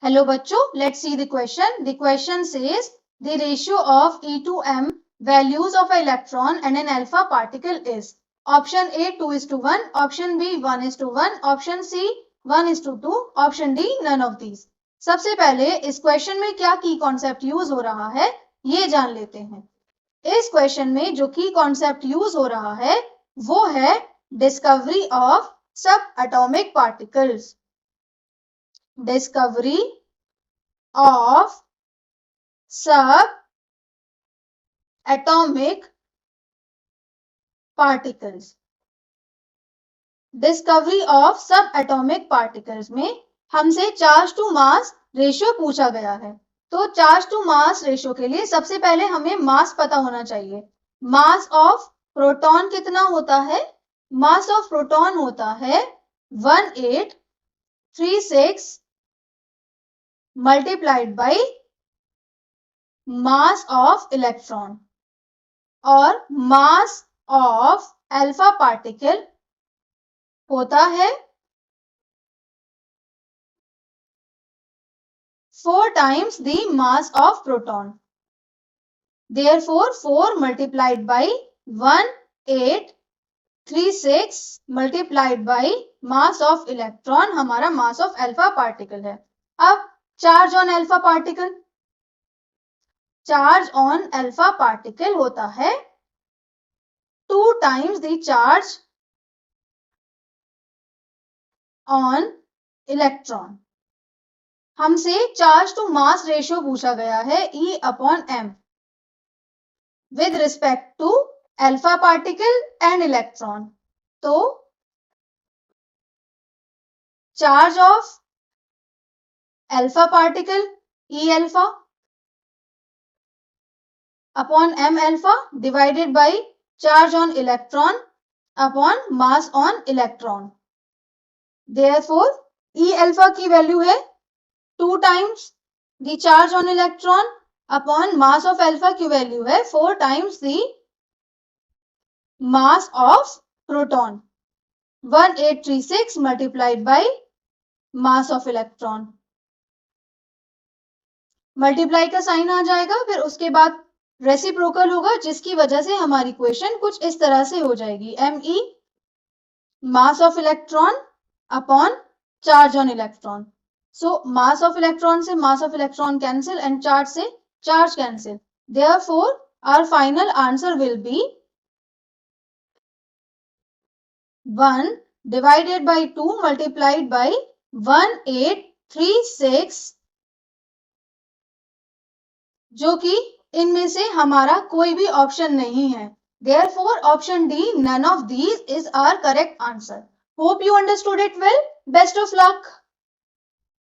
Hello बच्चों, let's see the question. The question says the ratio of E to M values of an electron and an alpha particle is option A 2:1, option B 1:1, option C 1:2, option D none of these. सबसे पहले इस question में क्या की concept use हो रहा है ये जान लेते हैं. इस क्वेश्चन में जो की कॉन्सेप्ट यूज हो रहा है वो है डिस्कवरी ऑफ सब atomic particles. Discovery of subatomic particles. Discovery of सब एटॉमिक पार्टिकल्स में हमसे चार्ज टू मास रेशियो पूछा गया है. तो चार्ज टू मास रेशियो के लिए सबसे पहले हमें मास पता होना चाहिए. मास ऑफ प्रोटॉन कितना होता है? मास ऑफ प्रोटॉन होता है 1836 multiplied by mass of electron. और मास ऑफ अल्फा पार्टिकल होता है 4 times the mass of proton. Therefore 4 multiplied by 1836 multiplied by mass of electron हमारा mass of alpha particle है. अब charge on alpha particle. Charge on alpha particle होता है 2 times the charge on electron. हमसे charge to mass ratio पूछा गया है E/m with respect to alpha particle and electron. तो charge of alpha particle E alpha upon m alpha divided by charge on electron upon mass on electron. Therefore E alpha की value है 2 times the charge on electron upon mass of alpha की value है 4 times the mass of proton. 1836 multiplied by mass of electron. Multiply का sign आ जाएगा, फिर उसके बाद reciprocal होगा जिसकी वजह से हमारी इक्वेशन कुछ इस तरह से हो जाएगी. Me mass of electron upon charge on electron. So mass of electron से mass of electron cancel and charge से charge cancel. Therefore our final answer will be 1 divided by 2 multiplied by 1836 जो कि इनमें से हमारा कोई भी ऑप्शन नहीं है. Therefore option D none of these is our correct answer. Hope you understood it well. Best of luck.